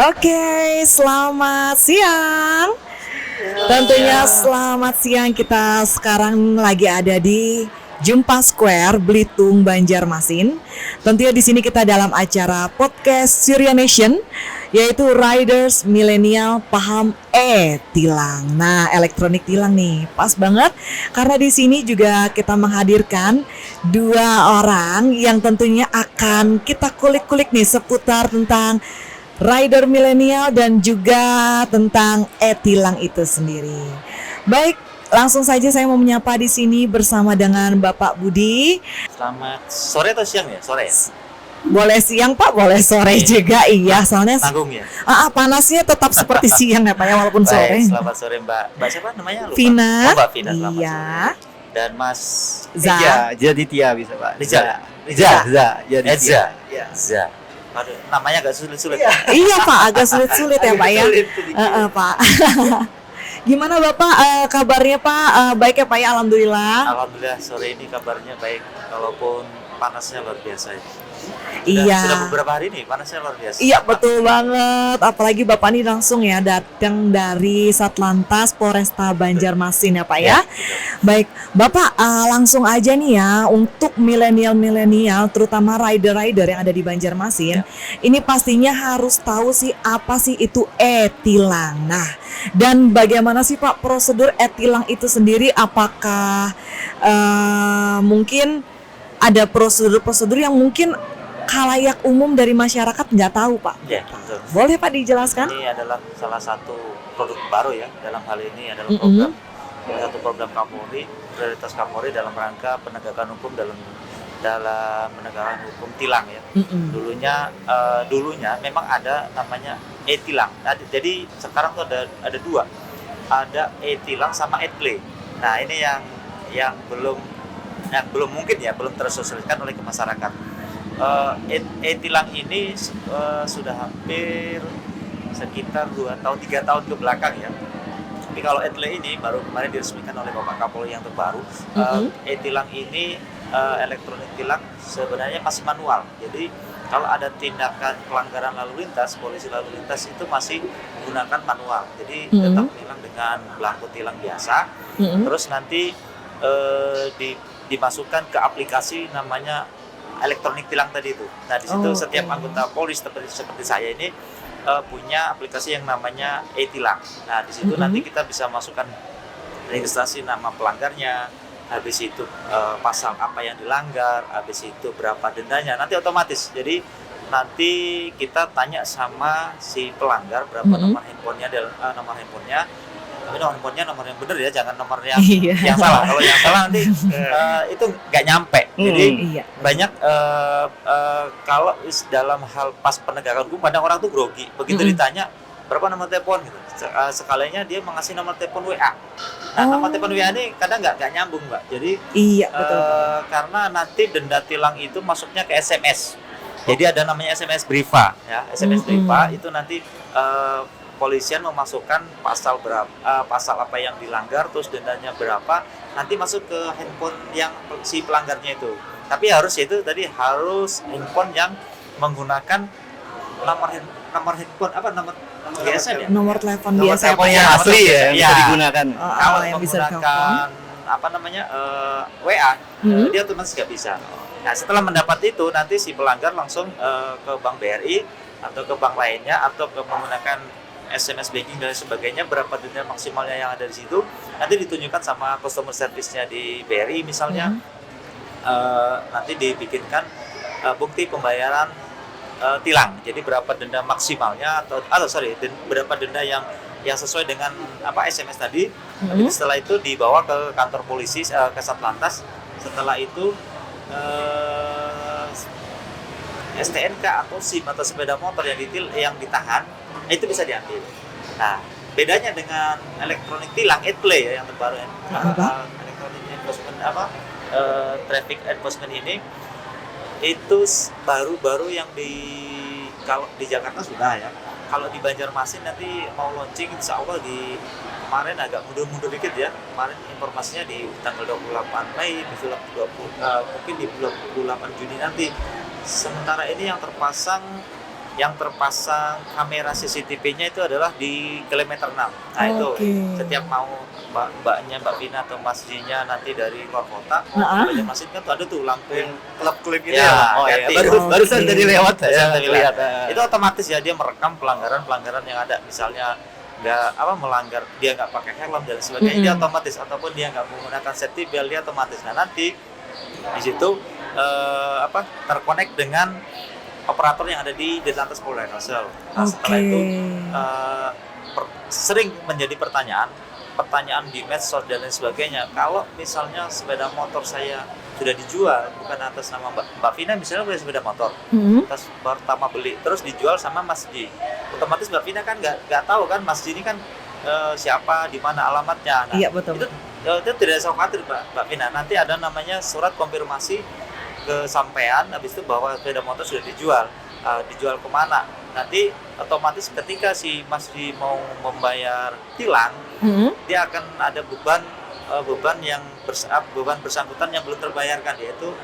Oke, selamat siang. Tentunya selamat siang, kita sekarang lagi ada di Jumpa Square, Belitung, Banjarmasin. Tentunya di sini kita dalam acara podcast Surya Nation, yaitu Riders Milenial Paham tilang. Nah, elektronik tilang nih, pas banget karena di sini juga kita menghadirkan dua orang yang tentunya akan kita kulik-kulik nih seputar tentang rider milenial dan juga tentang e-tilang itu sendiri. Baik, langsung saja saya mau menyapa di sini bersama dengan Bapak Budi. Selamat sore atau siang ya? Sore ya? Boleh siang Pak, boleh sore juga. Iya, soalnya tanggung ya? Panasnya tetap seperti siang ya Pak ya, walaupun Baik, sore. selamat sore Mbak. Mbak siapa namanya? Lupa. Vina. Oh, Mbak Vina, selamat Iya. sore. Dan Mas Jadi Tia bisa Pak. Rizal. Jadi Eza. Tia. Eza. Aduh, namanya agak sulit-sulit. Iya Pak, agak sulit-sulit ya Pak ya. Pak. Gimana Bapak kabarnya Pak? Baik ya Pak ya, alhamdulillah. Alhamdulillah sore ini kabarnya baik, walaupun panasnya luar biasa ya. Iya. Sudah beberapa hari nih panasnya luar biasa. Iya betul banget. Apalagi Bapak ini langsung ya datang dari Satlantas Polresta Banjarmasin ya Pak ya. Baik, Bapak langsung aja nih ya untuk milenial terutama rider-rider yang ada di Banjarmasin. Ini pastinya harus tahu sih apa sih itu e-tilang. Nah, dan bagaimana sih Pak prosedur e-tilang itu sendiri? Apakah mungkin ada prosedur-prosedur yang mungkin khalayak umum dari masyarakat nggak tahu Pak? Ya, betul. Boleh Pak dijelaskan? Ini adalah salah satu produk baru ya, dalam hal ini adalah program Kapolri, prioritas Kapolri dalam rangka penegakan hukum dalam penegakan hukum tilang ya. Dulunya memang ada namanya e-tilang. Nah, jadi sekarang tuh ada dua, ada e-tilang sama e-play. Nah, ini yang belum mungkin ya, belum tersosialisasikan oleh masyarakat. E-tilang ini sudah hampir sekitar 3 tahun ke belakang ya. Tapi kalau e-tilang ini baru kemarin diresmikan oleh Bapak Kapolri yang terbaru. E-tilang ini elektronik tilang sebenarnya masih manual. Jadi kalau ada tindakan pelanggaran lalu lintas, polisi lalu lintas itu masih menggunakan manual. Jadi tetap tilang dengan belangko tilang biasa. Terus nanti dimasukkan ke aplikasi namanya elektronik tilang tadi itu. Nah, di situ setiap anggota Polri seperti saya ini punya aplikasi yang namanya e-tilang. Nah, di situ nanti kita bisa masukkan registrasi nama pelanggarnya, habis itu pasal apa yang dilanggar, habis itu berapa dendanya. Nanti otomatis. Jadi nanti kita tanya sama si pelanggar berapa nomor handphonenya, tapi nomor yang benar ya, jangan nomor yang salah. Kalau yang salah nanti itu nggak nyampe. Jadi banyak kalau dalam hal pas penegakan hukum, kadang orang tuh grogi. Begitu ditanya berapa nomor telepon gitu, sekalinya dia mengasih nomor telepon WA. Nah, nomor telepon WA ini kadang nggak nyambung Mbak. Jadi betul. Karena nanti denda tilang itu masuknya ke SMS. Jadi ada namanya SMS Briva ya. SMS Briva itu nanti polisian memasukkan pasal apa yang dilanggar, terus dendanya berapa, nanti masuk ke handphone yang si pelanggarnya itu. Tapi harus handphone yang menggunakan nomor handphone nomor biasa ya. Nomor telepon biasa yang asli ya, yang bisa digunakan. Kalau yang menggunakan WA, dia otomatis nggak bisa. Nah, setelah mendapat itu, nanti si pelanggar langsung ke Bank BRI atau ke bank lainnya atau menggunakan SMS banking dan sebagainya, berapa denda maksimalnya yang ada di situ nanti ditunjukkan sama customer service-nya di BRI misalnya. Nanti dibikinkan bukti pembayaran tilang. Jadi berapa denda maksimalnya berapa denda yang sesuai dengan SMS tadi. Nanti setelah itu dibawa ke kantor polisi, ke Satlantas. Setelah itu STNK atau SIM atau sepeda motor yang ditahan itu bisa diambil. Nah, bedanya dengan elektronik tilang e-play ya, yang terbaru ya. Elektronik enforcement traffic enforcement ini itu baru yang kalau di Jakarta sudah ya. Kalau di Banjarmasin nanti mau launching insya Allah kemarin agak mundur dikit ya. Kemarin informasinya di tanggal 28 Mei, mungkin di 28 Juni nanti. Sementara ini yang terpasang yang terpasang kamera CCTV-nya itu adalah di kilometer 6. Nah itu Oke. setiap mau Mbak Vina atau Mas Jinya nanti dari luar kota, Heeh. Banjarmasin kan tuh ada tuh lampu yang klub itu Ya, Oh iya, ganti. barusan Oke. tadi lewat Barusan saya tadi lihat. itu otomatis ya dia merekam pelanggaran yang ada, misalnya melanggar dia nggak pakai helm dan sebagainya, dia otomatis, ataupun dia nggak menggunakan safety belt, dia otomatis. Nah nanti di situ terkonek dengan operator yang ada di Ditlantas Polda Kalsel. Nah setelah itu sering menjadi pertanyaan di medsos dan lain sebagainya, kalau misalnya sepeda motor saya sudah dijual bukan atas nama Mbak Vina, misalnya punya sepeda motor, terus pertama beli terus dijual sama Mas Ji, otomatis Mbak Vina kan nggak tahu kan Mas Ji ini kan siapa, di mana alamatnya. Nah, Iya betul. itu tidak usah khawatir Mbak Vina, nanti ada namanya surat konfirmasi ke sampean habis itu bahwa sepeda motor sudah dijual. Dijual kemana? Nanti otomatis ketika si Mas Ji mau membayar tilang, dia akan ada beban bersangkutan yang belum terbayarkan, yaitu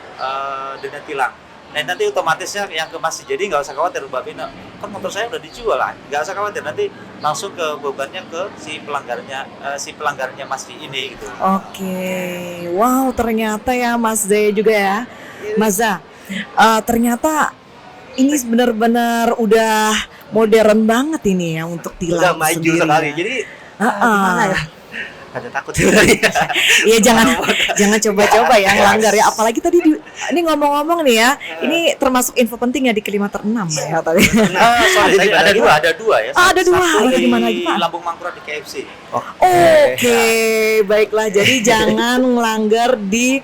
denda tilang. Nah nanti otomatisnya yang ke Mas Ji, jadi nggak usah khawatir Mbak Vina, kan motor saya udah dijual lah, nggak usah khawatir, nanti langsung ke bebannya ke si pelanggarnya Mas Ji ini gitu. Oke, wow ternyata ya Mas Z juga ya, Mas Z. Ternyata ini benar-benar udah modern banget ini ya untuk tilang Udah maju sendiri sekali. ya. Jadi Heeh. ya? Ada takut sebenarnya. Iya jangan coba-coba ya ngelanggar ya, apalagi tadi ini ngomong-ngomong nih ya, ini termasuk info penting ya di kilometer 6 ya tadi. Sorry, tadi ada dua ya. Ada dua. Satu Ada di mana lagi, Pak? Lampung Mangkurat di KFC. Oke, baiklah. Jadi jangan melanggar di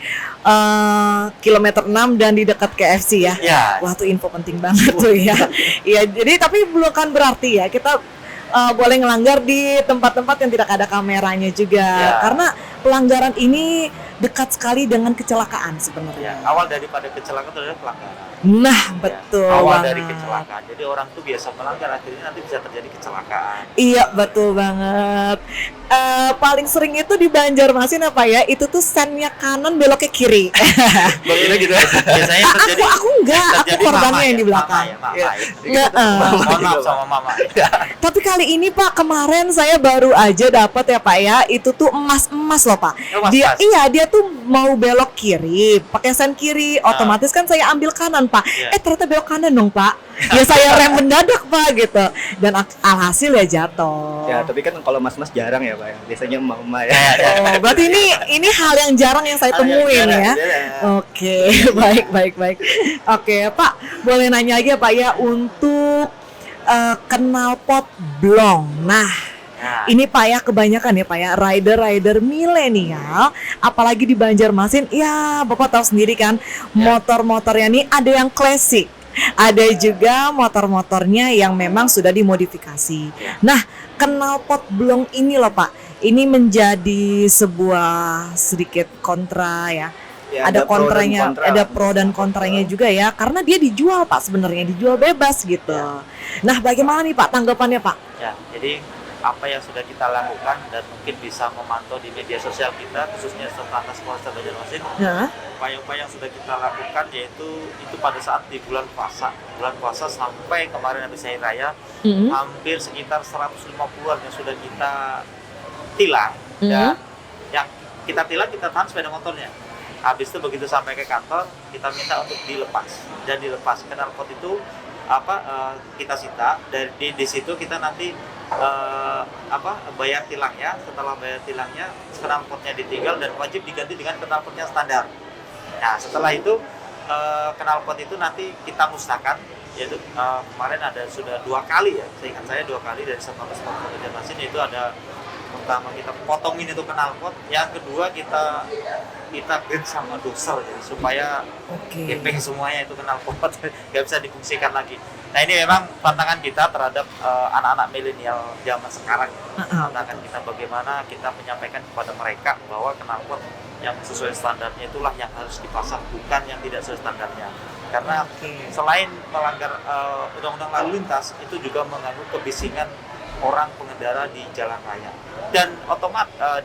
kilometer 6 dan di dekat KFC ya. Ya. Wah, itu info penting banget tuh ya. Iya, jadi tapi bukan berarti ya kita boleh ngelanggar di tempat-tempat yang tidak ada kameranya juga. Ya. Karena pelanggaran ini dekat sekali dengan kecelakaan sebenarnya. Ya, awal daripada kecelakaan itu adalah pelanggaran. Nah, betul Awal banget. dari kecelakaan. Jadi orang tuh biasa melanggar, akhirnya nanti bisa terjadi kecelakaan. Iya betul banget. Paling sering itu di Banjarmasin apa ya? Itu tuh sennya kanan beloknya kiri. Bagusnya gitu. Biasanya terjadi. aku enggak, aku terjadi korbannya mama yang di ya, belakang. mama Iya. ya. Nggak, Mohon maaf sama mama. Tapi kali ini Pak, kemarin saya baru aja dapat ya Pak ya, itu tuh emas loh Pak. Dia tuh mau belok kiri, pakai sen kiri, otomatis kan saya ambil kanan Pak. Iya. Ternyata belok kanan dong Pak. Ya saya rem mendadak Pak gitu. Dan alhasil ya jatuh. Ya, tapi kan kalau mas-mas jarang ya, Pak ya. Biasanya emak-emak ya. Oh, berarti ini hal yang jarang yang saya temuin ya. Oke, baik. Oke, Pak, boleh nanya lagi ya Pak ya untuk knalpot blong. Nah, ini Pak ya kebanyakan ya Pak ya rider milenial, apalagi di Banjarmasin. Ya, Bapak tahu sendiri kan, motor-motornya nih ada yang klasik. Ada juga motor-motornya yang memang sudah dimodifikasi. Nah, knalpot blong ini loh Pak, ini menjadi sebuah sedikit kontra ya. Ya, ada pro dan kontranya, kontra. ada pro dan kontranya juga ya, karena dia dijual Pak, sebenarnya dijual bebas gitu. Nah, bagaimana nih Pak tanggapannya Pak? Ya, jadi apa yang sudah kita lakukan dan mungkin bisa memantau di media sosial kita, khususnya Satlantas Polresta Banjarmasin, Nah, upaya-upaya yang sudah kita lakukan yaitu itu pada saat di bulan puasa sampai kemarin habis hari raya, hampir sekitar 150-an yang sudah kita tilang, dan yang kita tilang kita tahan sepeda motornya. Habis itu begitu sampai ke kantor kita minta untuk dilepas knalpot itu kita sita, dari di situ kita nanti bayar tilangnya. Setelah bayar tilangnya, knalpotnya ditinggal dan wajib diganti dengan knalpotnya standar. Nah setelah itu knalpot itu nanti kita musnahkan, yaitu kemarin sudah 2 kali ya, seingat saya 2 kali dari Satlantas Polresta Banjarmasin, itu ada pertama kita potongin itu knalpot, yang kedua kita band sama doser jadi supaya gepeng semuanya itu knalpot nggak bisa difungsikan lagi. Nah ini memang tantangan kita terhadap anak-anak milenial zaman sekarang. Tantangan kita bagaimana kita menyampaikan kepada mereka bahwa knalpot yang sesuai standarnya itulah yang harus dipasang, bukan yang tidak sesuai standarnya. Karena selain melanggar undang-undang lalu lintas, itu juga mengganggu kebisingan orang pengendara di jalan raya. Dan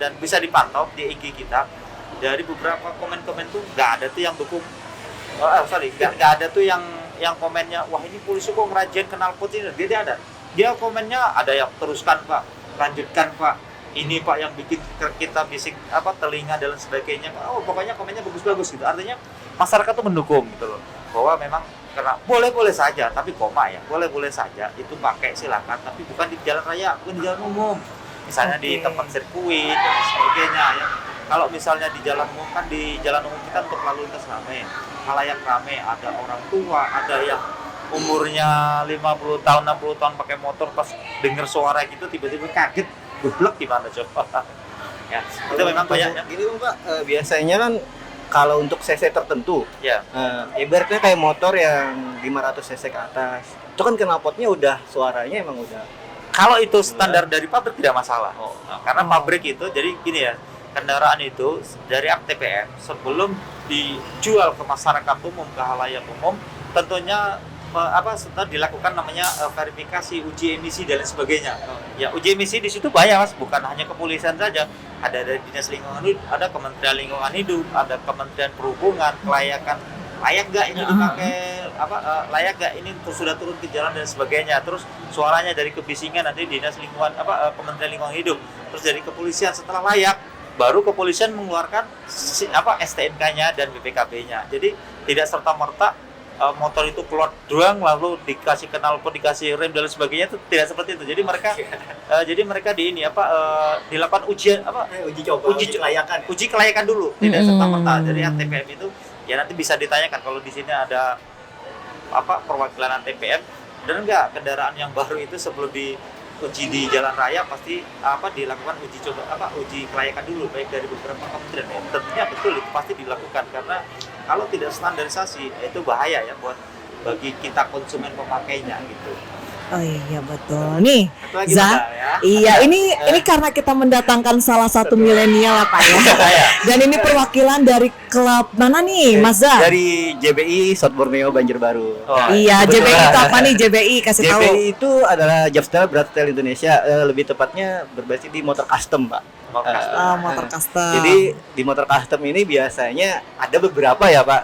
dan bisa dipantau di IG kita, dari beberapa komen-komen tuh nggak ada tuh yang dukung, nggak ada tuh yang yang komennya, wah ini polisi kok ngerajain knalpot ini, dia tidak ada. Dia komennya ada yang teruskan Pak, lanjutkan Pak, ini Pak yang bikin kita bising telinga dan sebagainya. Oh pokoknya komennya bagus-bagus gitu. Artinya masyarakat tuh mendukung gitu loh, bahwa memang karena boleh-boleh saja, tapi koma ya, boleh-boleh saja itu pakai silakan, tapi bukan di jalan raya, bukan di jalan umum. Misalnya di tempat sirkuit dan sebagainya ya. Kalau misalnya di jalan umum kan, di jalan umum kita untuk lalu lintas ramai, halayak ramai, ada orang tua, ada yang umurnya 50 tahun, 60 tahun pakai motor, pas dengar suara gitu tiba-tiba kaget, geblek gimana coba. Ya, itu memang banyak ya. Gini Pak, biasanya kan kalau untuk cc tertentu, Ya. Ibaratnya kayak motor yang 500 cc ke atas, itu kan knalpotnya udah suaranya emang udah. Kalau itu standar dari pabrik tidak masalah. Oh. Nah, karena pabrik itu, jadi gini ya, kendaraan itu dari TPM sebelum dijual ke masyarakat umum, ke halayak umum, tentunya setelah dilakukan namanya verifikasi uji emisi dan lain sebagainya. Ya, uji emisi di situ banyak Mas, bukan hanya kepolisian saja. Ada dari Dinas Lingkungan Hidup, ada Kementerian Lingkungan Hidup, ada Kementerian Perhubungan, kelayakan, layak nggak ini dipakai, layak nggak ini sudah turun ke jalan dan sebagainya. Terus suaranya dari kebisingan nanti Dinas Lingkungan Kementerian Lingkungan Hidup, terus dari kepolisian. Setelah layak, baru kepolisian mengeluarkan STNK-nya dan BPKB-nya. Jadi tidak serta-merta motor itu keluar doang lalu dikasih knalpot, dikasih rem dan sebagainya, itu tidak seperti itu. Jadi mereka dilakukan uji kelayakan. Uji kelayakan dulu, tidak serta-merta. Jadi TPM itu ya nanti bisa ditanyakan kalau di sini ada perwakilan TPM, dan enggak kendaraan yang baru itu sebelum diuji di jalan raya pasti dilakukan uji kelayakan dulu, baik dari beberapa kementerian. Ya, tentunya betul itu pasti dilakukan, karena kalau tidak standarisasi itu bahaya ya bagi kita konsumen pemakainya gitu. Oh iya betul. Nih, Satu lagi, Za, Pak, ya. iya ini karena kita mendatangkan salah satu milenial Pak ya. Dan ini perwakilan dari klub mana nih, Mas Za? Dari JBI South Borneo Banjarbaru. Oh, Iya, JBI itu apa nih JBI? Kasih tahu. JBI itu adalah Japstyle Berat Style Indonesia, lebih tepatnya berbasis di motor custom, Pak. Motor custom. Jadi di motor custom ini biasanya ada beberapa ya Pak,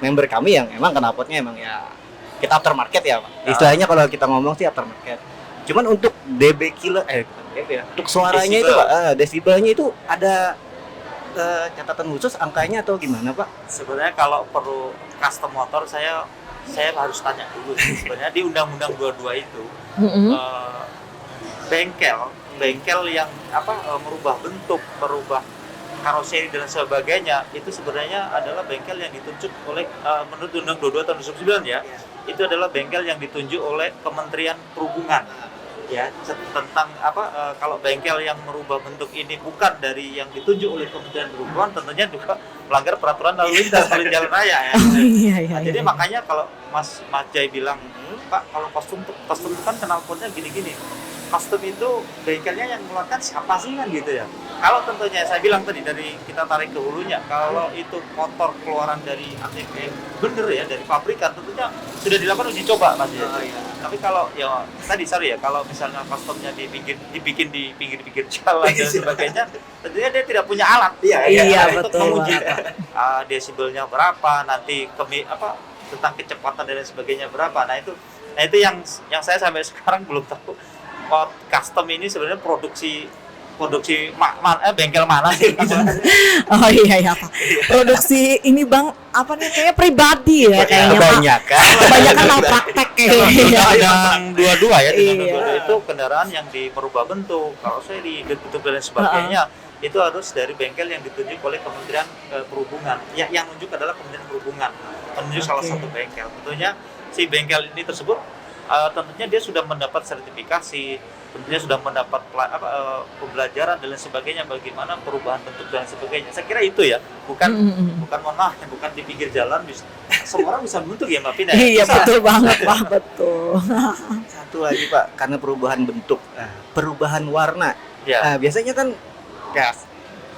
member kami yang emang knalpotnya emang ya kita aftermarket ya Pak. Istilahnya kalau kita ngomong sih aftermarket. Cuman untuk dB kilo untuk suaranya Desibel. itu Pak, desibelnya itu ada catatan khusus angkanya atau gimana Pak? Sebenarnya kalau perlu custom motor saya harus tanya dulu. Sebenarnya di Undang-Undang 22 itu bengkel yang merubah bentuk, merubah karoseri dan sebagainya, itu sebenarnya adalah bengkel yang ditunjuk oleh menurut Undang 22 tahun 2009 ya. Itu adalah bengkel yang ditunjuk oleh Kementerian Perhubungan. Ya, tentang kalau bengkel yang merubah bentuk ini bukan dari yang ditunjuk oleh Kementerian Perhubungan, tentunya juga melanggar peraturan lalu lintas di jalan raya ya. Iya. Jadi makanya kalau Mas Jai bilang, Pak, kalau kostum itu kan knalpotnya gini-gini. Kostum itu bengkelnya yang mengeluarkan siapa sih kan gitu ya. Kalau tentunya saya bilang tadi, dari kita tarik ke hulunya, kalau itu motor keluaran dari ATPM bener ya, dari pabrikan, tentunya sudah dilakukan uji coba Mas ya. Tapi kalau ya tadi kalau misalnya kostumnya dibikin di pinggir-pinggir jalan dan sebagainya, tentunya dia tidak punya alat. Iya, untuk betul menguji banget. desibelnya berapa, nanti tentang kecepatan dan lain sebagainya berapa. Nah itu yang saya sampai sekarang belum tahu. Custom ini sebenarnya produksi bengkel mana sih? Oh iya Pak. Produksi ini Bang kayaknya pribadi ya kayaknya Pak. Kebanyakan mau praktek kayaknya. Undang 22 ya, Iya. itu kendaraan yang merubah bentuk, karoseri, bentuk dan sebagainya. Itu harus dari bengkel yang ditunjuk oleh Kementerian Perhubungan. Ya, yang menunjuk adalah Kementerian Perhubungan. Menunjuk salah satu bengkel. Tentunya si bengkel ini tersebut tentunya dia sudah mendapat sertifikasi, tentunya sudah mendapat pembelajaran dan lain sebagainya, bagaimana perubahan bentuk dan sebagainya. Saya kira itu ya, bukan bukan di pinggir jalan semua orang bisa bentuk ya Mbak Pina. Iya betul banget Pak, betul. Satu lagi Pak, karena perubahan bentuk, perubahan warna. Ya. Biasanya kan ya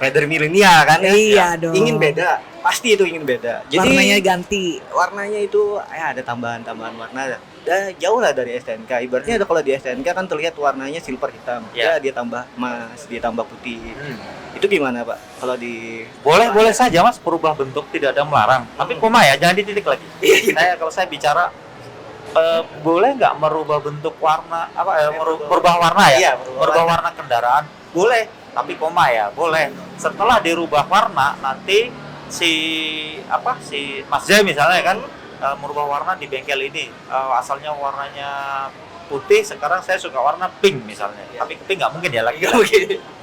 rider milenial kan ya, Iya dong. ingin beda, pasti itu ingin beda. Jadi Warnanya ganti. warnanya itu ada tambahan warna. jauh lah dari STNK. Ibaratnya kalau di STNK kan terlihat warnanya silver hitam, ya dia tambah emas, dia tambah putih. Itu gimana Pak? Kalau di Boleh saja Mas, perubah bentuk tidak ada melarang. Tapi koma ya, jangan dititik lagi. Kalau saya bicara boleh nggak merubah bentuk warna merubah warna ya? Iya, merubah warna kendaraan boleh, tapi koma ya boleh. Setelah dirubah warna nanti si Mas Jai misalnya kan merubah warna di bengkel ini, asalnya warnanya putih, sekarang saya suka warna pink misalnya, tapi pink nggak mungkin ya lagi.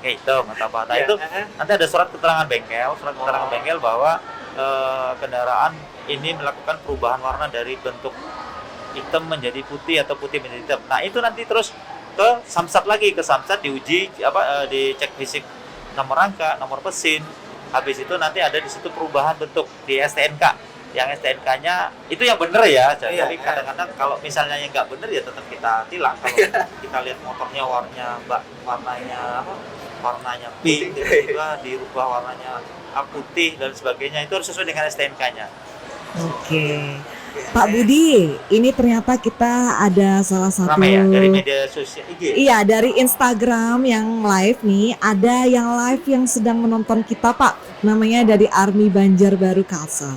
Hitam atau apa. Nah itu nanti ada surat keterangan bengkel bahwa kendaraan ini melakukan perubahan warna dari bentuk hitam menjadi putih atau putih menjadi hitam. Nah itu nanti terus ke Samsat lagi, diuji dicek fisik nomor rangka, nomor mesin. Habis itu nanti ada di situ perubahan bentuk di STNK. Yang STNK-nya itu yang bener ya. Jadi kadang-kadang kalau misalnya yang nggak bener ya tetap kita tilang. Kalau kita lihat motornya warnanya pink, tiba-tiba dirubah warnanya putih dan sebagainya, itu harus sesuai dengan STNK-nya. Oke. Pak Budi, ini ternyata kita ada salah satu Ramai ya dari media sosial IG. Iya, dari Instagram yang live nih, ada yang live yang sedang menonton kita Pak, namanya dari Army Banjarbaru Kalsel.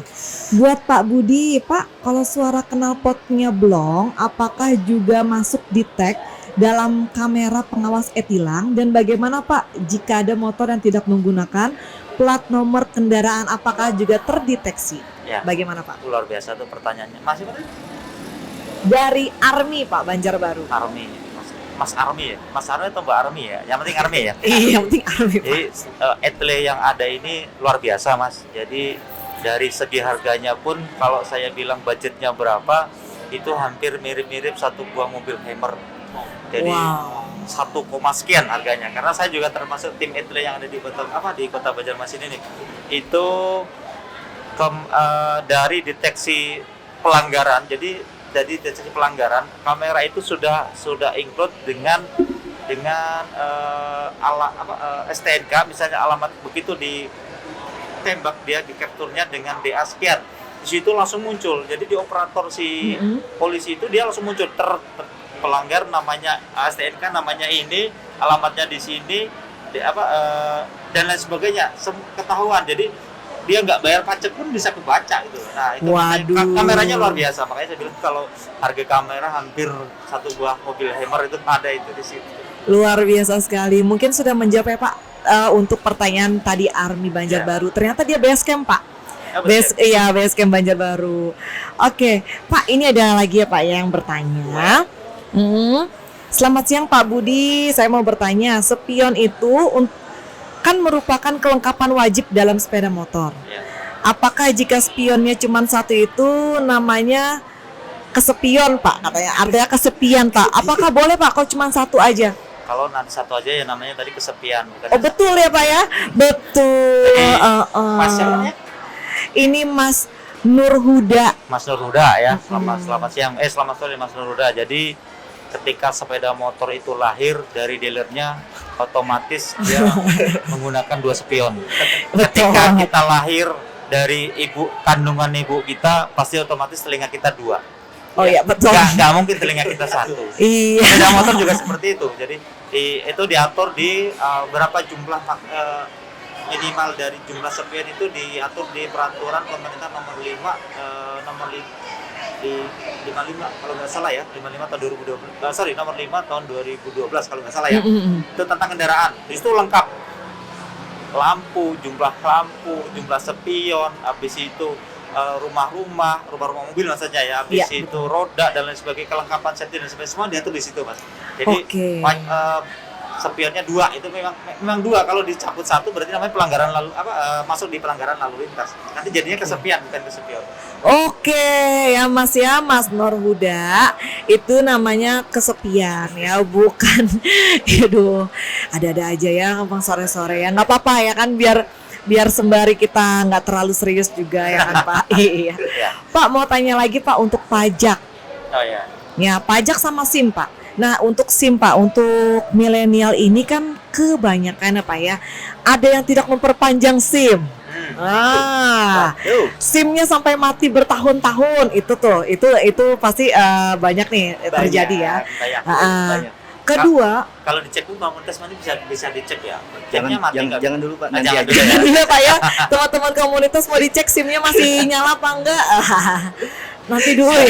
Buat Pak Budi, Pak, kalau suara knalpotnya blong, apakah juga masuk di tag dalam kamera pengawas e-tilang? Dan bagaimana Pak jika ada motor yang tidak menggunakan plat nomor kendaraan, apakah juga terdeteksi? Ya. Bagaimana Pak? Luar biasa tuh pertanyaannya. Masih mana? Dari Army Pak, Banjarbaru. Army. Mas Army ya? Mas Army atau Mbak Army ya? Yang penting Army ya? Iya, yang penting Army Pak. Jadi etle yang ada ini luar biasa Mas. Jadi dari segi harganya pun kalau saya bilang budgetnya berapa, itu hampir mirip-mirip satu buah mobil Hammer. Jadi 1, sekian harganya. Karena saya juga termasuk tim etle yang ada di kota Banjarmasin ini. Itu dari deteksi pelanggaran. Jadi deteksi pelanggaran, kamera itu sudah include dengan STNK, misalnya alamat begitu ditembak, dia di capture-nya dengan DA sekian. Di situ langsung muncul. Jadi di operator si polisi itu dia langsung muncul pelanggar namanya STNK, namanya ini, alamatnya di sini, dan lain sebagainya, ketahuan. Jadi dia nggak bayar pajak pun bisa kebaca gitu. Nah itu kameranya luar biasa. Makanya saya bilang kalau harga kamera hampir satu buah mobil Hammer itu ada itu di situ. Luar biasa sekali. Mungkin sudah menjawab ya Pak untuk pertanyaan tadi Army Banjarbaru. Ternyata dia base camp Pak. Base camp Banjarbaru. Oke Pak, ini ada lagi ya Pak yang bertanya. Selamat siang Pak Budi. Saya mau bertanya, spion itu kan merupakan kelengkapan wajib dalam sepeda motor. Apakah jika spionnya cuma satu itu namanya kesepion Pak? Katanya artinya kesepian Pak. Apakah boleh Pak kalau cuma satu aja? Kalau nanti satu aja ya namanya tadi kesepian. Oh betul ya Pak ya? Betul. Mas siapa? Ini Mas Nurhuda. Mas Nurhuda ya. Selamat siang. Selamat sore Mas Nurhuda. Jadi ketika sepeda motor itu lahir dari dealernya, otomatis dia menggunakan 2 spion. Ketika kita lahir dari kandungan ibu kita, pasti otomatis telinga kita 2. Oh iya betul. Nggak mungkin telinga kita 1. Iya. Sepeda motor juga seperti itu. Jadi itu diatur di berapa jumlah minimal dari jumlah spion itu diatur di peraturan pemerintah nomor 55 kalau nggak salah ya, 55 tahun 2012. Nomor 5 tahun 2012 kalau nggak salah ya. Itu tentang kendaraan. Di situ lengkap. Jumlah spion, habis itu rumah-rumah mobil maksudnya ya, habis itu roda dan lain sebagainya, kelengkapan safety dan sebagainya, semua diatur di situ Mas. Jadi spionnya 2 itu memang 2. Kalau dicabut 1 berarti namanya pelanggaran masuk di pelanggaran lalu lintas. Nanti jadinya kesepian bukan kesepion. Oke ya Mas Nurhuda, itu namanya kesepian ya, bukan. Aduh, ada aja ya ngomong sore-sore ya, nggak apa-apa ya kan, biar sembari kita nggak terlalu serius juga ya kan Pak. Iya. Pak mau tanya lagi Pak untuk pajak. Oh ya. Ya pajak sama SIM Pak. Nah untuk SIM Pak, untuk milenial ini kan kebanyakan Pak ya, ada yang tidak memperpanjang SIM. Ah, Waduh. SIM-nya sampai mati bertahun-tahun itu pasti banyak nih terjadi ya. Banyak. Banyak. Kedua, Kalau dicek pun komunitas mana bisa dicek ya. Jangan Ceknya mati nggak? jangan dulu Pak, Nah, nanti jangan aja. dulu ya. iya Pak ya, teman-teman komunitas mau dicek SIM-nya masih nyala apa enggak? Nanti dulu ya.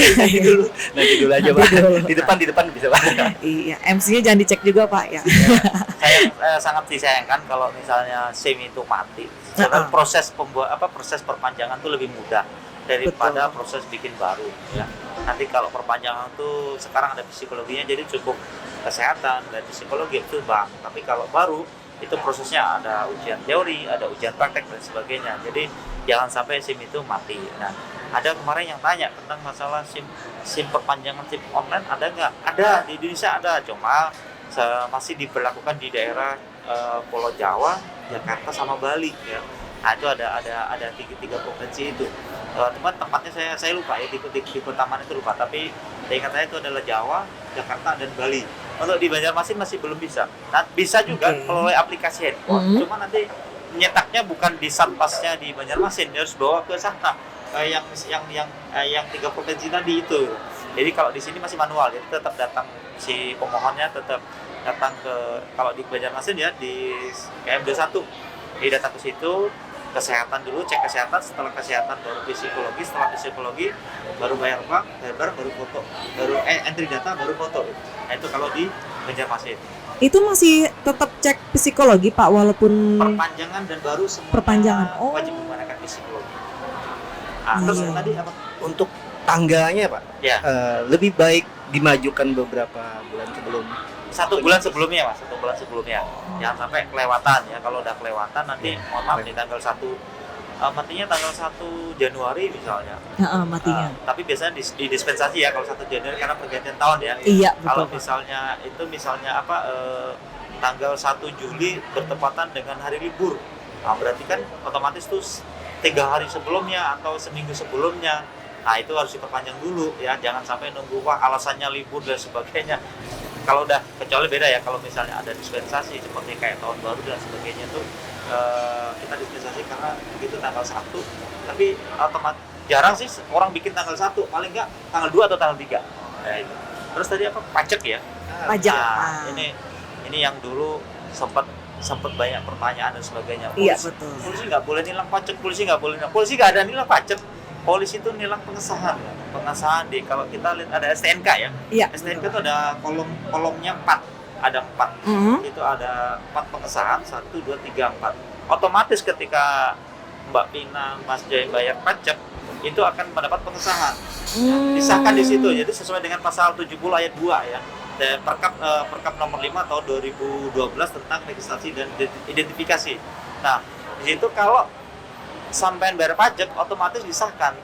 Nanti dulu aja Pak. Di depan bisa Pak. Iya, MC-nya jangan dicek juga Pak ya. Saya sangat disayangkan kalau misalnya SIM itu mati. Soalnya proses perpanjangan itu lebih mudah daripada proses bikin baru ya. Nanti kalau perpanjangan tuh sekarang ada psikologinya, jadi cukup kesehatan dan psikologi itu Bang. Tapi kalau baru itu prosesnya ada ujian teori, ada ujian praktek dan sebagainya. Jadi jangan sampai SIM itu mati. Nah, ada kemarin yang tanya tentang masalah SIM perpanjangan SIM online ada nggak? Ada, di Indonesia ada, cuma masih diberlakukan di daerah Pulau Jawa, Jakarta sama Bali ya. Nah, itu ada tiga provinsi itu. Teman tempatnya saya lupa ya, di kota mana itu lupa, tapi ingat saya itu adalah Jawa, Jakarta dan Bali. Untuk di Banjarmasin masih belum bisa. Nah, bisa juga melalui aplikasi handphone, cuma nanti nyetaknya bukan di satpasnya di Banjarmasin, dia harus bawa ke sana. Yang tiga provinsi tadi itu. Jadi kalau di sini masih manual, jadi tetap datang si pemohonnya tetap datang ke, kalau di Banjarmasin ya di KM21, dia datang ke situ, kesehatan dulu, cek kesehatan, setelah kesehatan baru psikologi, setelah psikologi baru bayar bank, baru foto, baru entry data, baru foto. Nah itu kalau di Banjarmasin. Itu masih tetap cek psikologi Pak, walaupun Perpanjangan dan baru semua perpanjangan. wajib menggunakan psikologi. Nah, terus Iya. tadi apa? Untuk tanggalnya Pak, Ya, lebih baik dimajukan beberapa bulan sebelum. 1 bulan sebelumnya Mas, 1 bulan sebelumnya. Jangan sampai kelewatan ya. Kalau udah kelewatan nanti mohon maaf di tanggal 1 matinya tanggal 1 Januari misalnya. Heeh, matinya. Tapi biasanya di dispensasi ya kalau 1 Januari karena pergantian tahun ya. Iya, Kalau betul Pak. misalnya tanggal 1 Juli bertepatan dengan hari libur. Nah, berarti kan otomatis tuh 3 hari sebelumnya atau seminggu sebelumnya. Nah, itu harus diperpanjang dulu ya. Jangan sampai nunggu wah alasannya libur dan sebagainya. Kalau udah, kecuali beda ya, kalau misalnya ada dispensasi seperti kayak tahun baru dan sebagainya tuh kita dispensasi karena begitu tanggal 1, tapi otomatis jarang sih orang bikin tanggal 1, paling enggak tanggal 2 atau tanggal 3. Nah, itu. Terus tadi apa? Pajak ya? Pajak. Nah, ini yang dulu sempat banyak pertanyaan dan sebagainya. Iya, betul. Polisi nggak boleh nilang pajak, polisi nggak ada nilang pajak. Polisi itu nilang pengesahan di, kalau kita lihat ada STNK ya. Iya. STNK itu ada kolomnya 4, ada 4. Itu ada 4 pengesahan, 1, 2, 3, 4. Otomatis ketika Mbak Pina, Mas Jai bayar pajak, itu akan mendapat pengesahan. Disahkan di situ. Jadi sesuai dengan pasal 70 ayat 2 ya. Dan Perkap nomor 5 tahun 2012 tentang registrasi dan identifikasi. Nah, di situ kalau sampai bayar pajak otomatis disahkan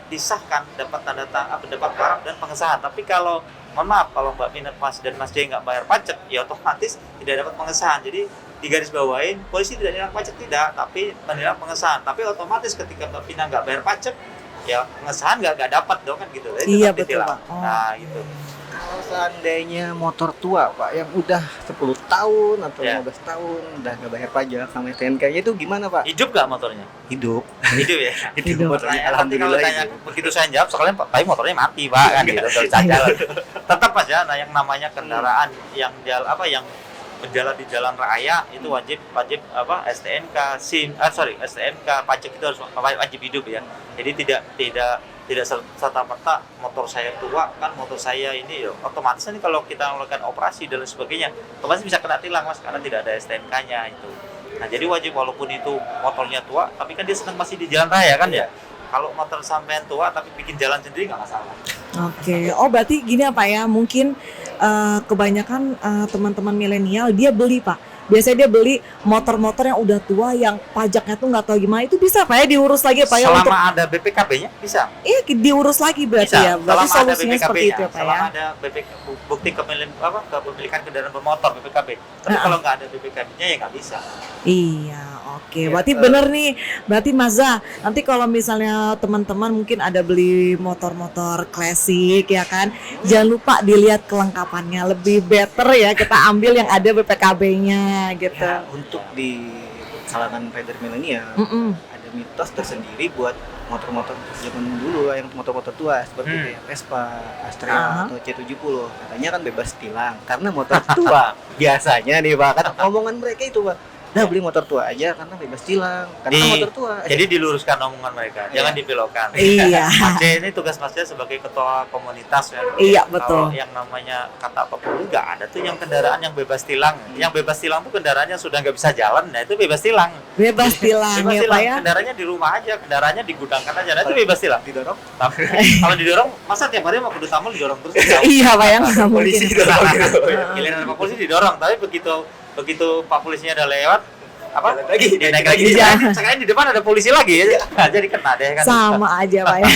dapat tanda tangan, dapat barang dan pengesahan. Tapi kalau mohon maaf, kalau Mbak Pina dan Mas Jai nggak bayar pajak, ya otomatis tidak dapat pengesahan. Jadi digaris bawain, polisi tidak nilang pajak tidak, tapi menilang pengesahan. Tapi otomatis ketika Mbak Pina nggak bayar pajak, ya pengesahan nggak dapat dong kan gitu. Jadi Iya, tetap betul, ditilang. Pak. Oh. Nah gitu. Kalau seandainya motor tua Pak yang udah 10 tahun atau Ya. 15 tahun udah nggak bayar pajak sama STNK-nya itu gimana Pak? Hidup nggak motornya? Hidup. Hidup ya. Hidup. motornya Nah, alhamdulillah nanti kalau tanya, hidup. begitu saya jawab, soalnya Pak motornya mati Pak kan gitu, terus saja. Tetap Mas ya, nah yang namanya kendaraan yang berjalan di jalan raya itu wajib STNK, STNK, pajak itu harus wajib hidup ya. Jadi tidak serta-merta motor saya tua kan, motor saya ini ya, otomatis nanti kalau kita melakukan operasi dan sebagainya otomatis bisa kena tilang Mas karena tidak ada STNK-nya itu. Nah jadi wajib walaupun itu motornya tua tapi kan dia sedang masih di jalan raya kan ya. Kalau motor sampean tua tapi bikin jalan sendiri nggak masalah. Oke, oh berarti gini apa ya, mungkin kebanyakan teman-teman milenial dia beli Pak. Biasanya dia beli motor-motor yang udah tua yang pajaknya tuh nggak tahu gimana, itu bisa Pak ya diurus lagi Pak ya Selama untuk ada BPKB-nya bisa. iya diurus lagi berarti Bisa. ya. Berarti Selama ada solusinya seperti itu ya Pak ya. selama ada bukti kepemilikan kendaraan bermotor BPKB. Tapi kalau nggak ada BPKB-nya ya nggak bisa. Iya, oke. Ya, Berarti bener nih. Berarti Mazza, nanti kalau misalnya teman-teman mungkin ada beli motor-motor klasik ya kan, jangan lupa dilihat kelengkapannya. Lebih better ya kita ambil yang ada BPKB-nya gitu. Ya, untuk di kalangan rider milenial Mm-mm. ada mitos tersendiri buat motor-motor zaman dulu yang motor-motor tua seperti kayak Vespa, Astrea atau C70. Katanya kan bebas tilang karena motor tua. Biasanya nih Pak, kan omongan mereka itu Pak. Nah, beli motor tua aja karena bebas tilang, karena motor tua. Jadi diluruskan omongan mereka, jangan dibelokkan. Iya. Mas J ini tugas Mas J sebagai ketua komunitas ya. Iya, betul. Kalau yang namanya kata apa pun nggak ada tuh yang kendaraan yang bebas tilang. Yang bebas tilang tuh kendaraannya sudah nggak bisa jalan, nah itu bebas tilang. Bebas tilang Bebas ya tilang. Pak ya. Kendaraannya di rumah aja, kendaraannya digudangkan aja, nah itu bebas tilang. Didorong. Tapi kalau didorong, masa tiap hari mau kudu tamu didorong terus? Iya Pak ya, nggak mungkin. Polisi didorong. Giliran Pak Polisi didorong, tapi begitu Pak Polisinya udah lewat, apa Jalan lagi. dia naik lagi sekarang di depan ada polisi lagi ya. Jadi kena deh kan. Sama aja Pak ya.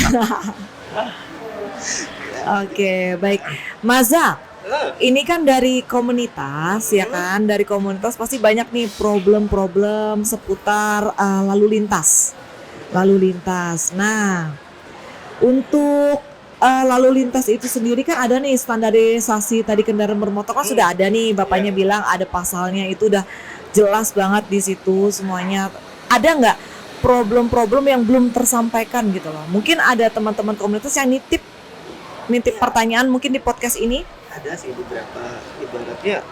Oke, baik. Maza, ini kan dari komunitas ya kan, dari komunitas pasti banyak nih problem-problem seputar lalu lintas. Lalu lintas. Nah, untuk lalu lintas itu sendiri kan ada nih standarisasi tadi kendaraan bermotor kan sudah ada nih, Bapaknya bilang ada pasalnya itu udah jelas banget di situ semuanya. Ada nggak problem-problem yang belum tersampaikan gitu loh? Mungkin ada teman-teman komunitas yang nitip pertanyaan mungkin di podcast ini. Ada sih beberapa, ibaratnya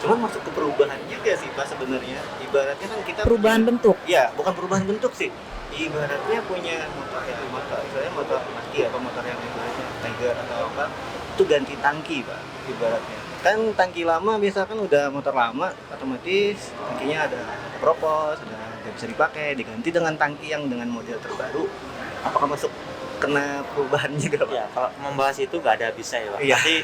cuman masuk ke perubahan juga sih Pak sebenarnya. Ibaratnya kan kita Perubahan bentuk. Iya, bukan perubahan bentuk sih. Ibaratnya punya motor ya, misalnya motor Maki atau motor yang ibaratnya Tiger atau apa, itu ganti tangki Pak ibaratnya. Kan tangki lama misalkan udah motor lama, otomatis tangkinya ada keropos, udah nggak bisa dipakai, diganti dengan tangki yang dengan model terbaru. Apakah masuk kena perubahan juga Pak? Ya, kalau membahas itu nggak ada habisnya ya Pak. Iya. Jadi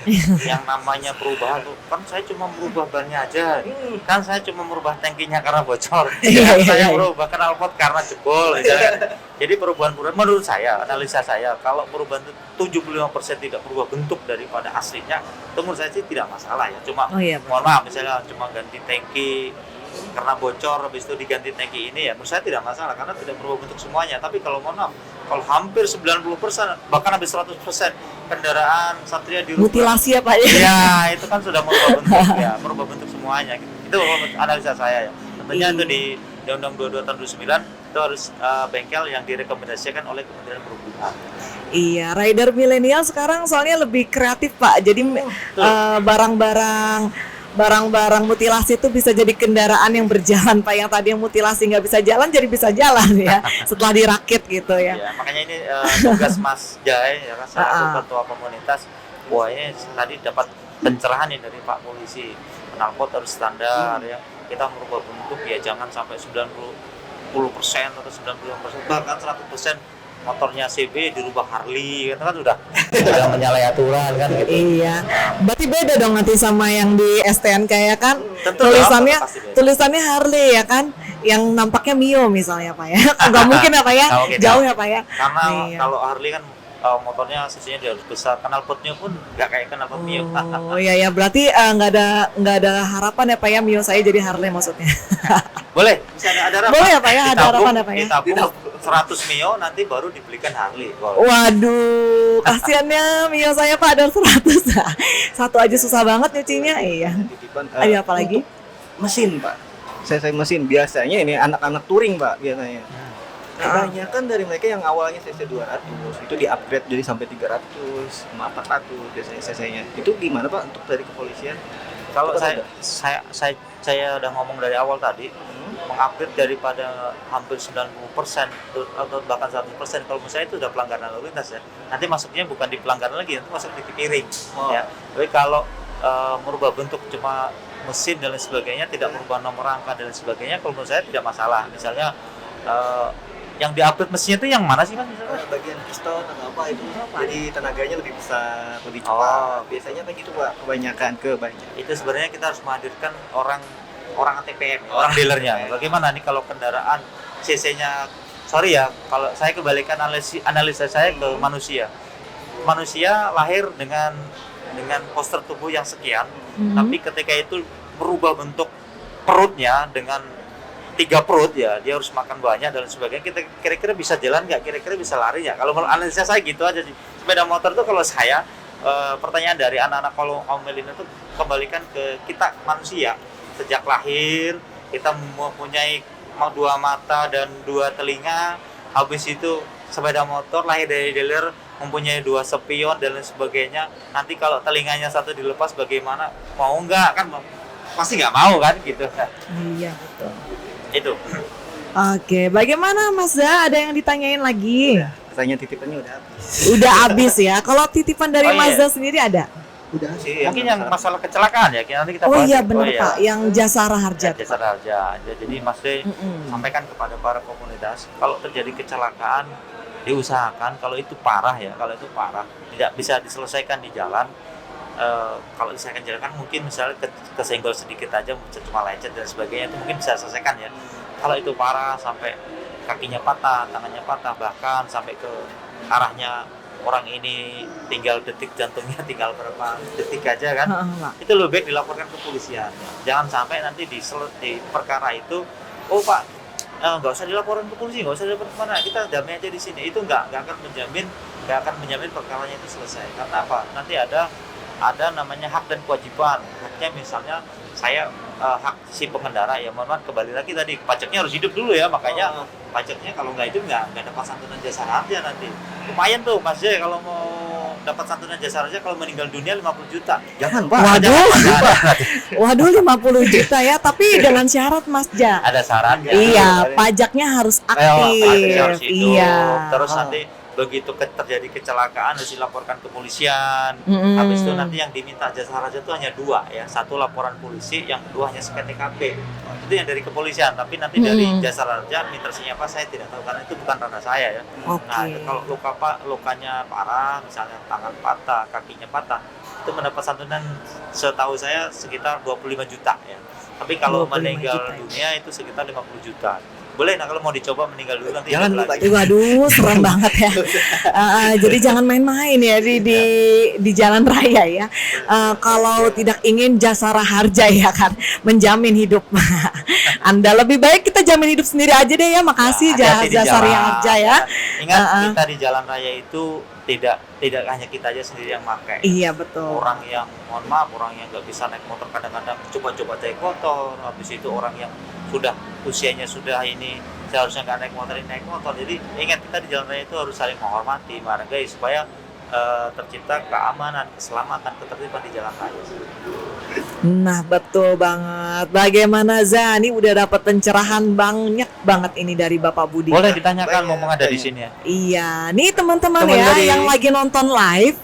yang namanya perubahan tuh kan saya cuma merubah bannya aja. Kan saya cuma merubah tangkinya karena bocor. Iya, Saya iya. merubah knalpot karena jebol. Misalnya. Jadi perubahan menurut saya, analisa saya, kalau perubahan itu 75% tidak berubah bentuk daripada aslinya, itu menurut saya sih tidak masalah ya. Cuma Oh iya, mohon maaf misalnya cuma ganti tangki karena bocor habis itu diganti tangki ini ya menurut saya tidak masalah karena tidak berubah bentuk semuanya. Tapi kalau mohon maaf, kalau hampir 90% bahkan habis 100% kendaraan Satria dirubah, mutilasi ya Pak ya. ya itu kan sudah merubah bentuk ya, merubah bentuk semuanya. Itu analisa saya ya. Tentunya itu di Undang-Undang 22 tahun 2009 itu harus bengkel yang direkomendasikan oleh Kementerian Perhubungan. Iya, rider milenial sekarang soalnya lebih kreatif Pak. Jadi barang-barang mutilasi itu bisa jadi kendaraan yang berjalan Pak. Yang tadi yang mutilasi nggak bisa jalan jadi bisa jalan ya. Setelah dirakit gitu ya. Ya, makanya ini tugas Mas Jai ya kan selaku ketua komunitas. Wah ini tadi dapat pencerahan nih dari Pak Polisi. Knalpot harus standar ya. Kita merubah bentuk ya jangan sampai 10% atau 95% bahkan 100% motornya CB dirubah Harley kan sudah menyalahi aturan kan gitu. Iya. Berarti beda dong nanti sama yang di STNK ya kan? Tentu Tulisannya Harley ya kan? Yang nampaknya Mio misalnya Pak ya. Enggak mungkin ya Pak ya? Jauh ya Pak ya? Karena kalau Harley kan motornya sisinya dia harus besar, knalpotnya pun nggak kayak knalpot Mio. Oh iya ya, berarti nggak ada harapan ya Pak ya Mio saya jadi Harley maksudnya. Boleh, bisa ada harapan. Boleh ya Pak ya, ada harapan ya Pak ya. Ditabung 100 Mio nanti baru dibelikan Harley. Waduh, kasihannya Mio saya Pak ada 100. Satu aja susah banget nyucinya. Iya. Ada apa lagi? Mesin Pak. Saya mesin biasanya ini anak-anak touring Pak biasanya. Kebanyakan dari mereka yang awalnya CC 200 itu di-upgrade jadi sampai 300 sama 400 biasanya CC-nya. Itu gimana Pak untuk dari kepolisian? Kalau saya udah ngomong dari awal tadi, mengupgrade daripada hampir 90% atau bahkan 100% kalau menurut saya itu udah pelanggaran lalu lintas ya. Nanti masuknya bukan di pelanggaran lagi, nanti masuk di piring ya. Tapi kalau merubah bentuk cuma mesin dan lain sebagainya, tidak merubah nomor rangka dan lain sebagainya, kalau menurut saya tidak masalah. Misalnya yang di-upgrade mesinnya itu yang mana sih Mas? Bagian piston atau apa itu, jadi tenaganya lebih besar, lebih cepat. Biasanya kayak gitu Pak, kebanyakan. Itu sebenarnya kita harus menghadirkan orang ATPM, orang dealernya. Bagaimana nih kalau kendaraan CC-nya, sorry ya, kalau saya kebalikan analisa saya ke manusia. Manusia lahir dengan postur tubuh yang sekian, tapi ketika itu berubah bentuk perutnya dengan 3 perut ya, dia harus makan banyak dan sebagainya. Kita kira-kira bisa jalan nggak? Kira-kira bisa lari nggak? Kalau analisa saya gitu aja sih. Sepeda motor tuh kalau saya pertanyaan dari anak-anak kalau Melina itu kembalikan ke kita manusia. Sejak lahir kita mempunyai mau 2 mata dan 2 telinga, habis itu sepeda motor lahir dari dealer mempunyai 2 spion dan lain sebagainya. Nanti kalau telinganya satu dilepas bagaimana? Mau nggak kan? Pasti nggak mau kan gitu. Iya, betul. Itu. Oke, bagaimana Mas Za? Ada yang ditanyain lagi? Katanya titipannya udah habis. Udah habis ya. Kalau titipan dari Oh, Mas iya. Za sendiri ada? Udah sih. Mungkin yang masalah kecelakaan ya, nanti kita Oh bahas. iya benar Pak, yang jasa harja. Jasa harja. Jadi maksudnya Mm-mm. sampaikan kepada para komunitas, kalau terjadi kecelakaan diusahakan kalau itu parah ya, kalau itu parah tidak bisa diselesaikan di jalan. Kalau diselesaikan jalan kan mungkin misalnya kesenggol sedikit aja cuma lecet dan sebagainya itu mungkin bisa selesaikan ya. Kalau itu parah sampai kakinya patah, tangannya patah, bahkan sampai ke arahnya orang ini tinggal detik jantungnya tinggal berapa detik aja kan, Pak. itu lebih baik dilaporkan ke polisian. Jangan sampai nanti di perkara itu, oh Pak, nggak usah dilaporkan ke polisi, nggak usah dilaporkan kemana, kita damai aja di sini. Itu nggak akan menjamin perkaranya itu selesai. Karena apa? Nanti ada namanya hak dan kewajiban. Haknya misalnya saya hak si pengendara ya, mohon maaf kembali lagi tadi pajaknya harus hidup dulu ya, makanya pajaknya kalau nggak hidup nggak dapat santunan jasa harja nanti. Lumayan tuh Mas J kalau mau dapat santunan jasa harja kalau meninggal dunia 50 juta. Jangan Pak. Waduh. Waduh 50 juta ya, tapi dengan syarat Mas Ja. Ada syaratnya. Iya, pajaknya harus aktif. Pajaknya harus hidup. Iya. Terus nanti begitu terjadi kecelakaan harus dilaporkan ke polisian. Mm-mm. Habis itu nanti yang diminta jasa harja itu hanya 2 ya, 1 laporan polisi, yang kedua hanya SPTKB. Itu yang dari kepolisian, tapi nanti dari jasa harja minta apa saya tidak tahu karena itu bukan ranah saya ya. Oke. Nah, kalau lukanya parah, misalnya tangan patah, kakinya patah, itu mendapat santunan setahu saya sekitar 25 juta ya. Tapi kalau 25 meninggal juta. dunia itu sekitar 50 juta. Boleh, nah kalau mau dicoba meninggal dulu nanti Jangan coba lupa. lagi. Waduh, serem banget ya. Jadi jangan main-main ya di jalan raya ya. Kalau tidak ingin jasara harja ya kan, menjamin hidup. Anda lebih baik kita jamin hidup sendiri aja deh ya. Makasih Hati-hati di jasara jalan. harja ya. Ingat kita di jalan raya itu tidak hanya kita aja sendiri yang pakai. Iya betul. Orang yang mohon maaf, orang yang nggak bisa naik motor kadang-kadang coba-coba naik motor, habis itu orang yang sudah usianya sudah ini seharusnya nggak naik motor. Jadi ingat kita di jalan raya itu harus saling menghormati, menghargai supaya tercipta keamanan, keselamatan, ketertiban di jalan raya. Nah betul banget. Bagaimana Zani udah dapat pencerahan banyak banget ini dari Bapak Budi. Boleh ditanyakan ngomong ada di sini ya. Iya, nih teman-teman Teman ya dari- yang lagi nonton live,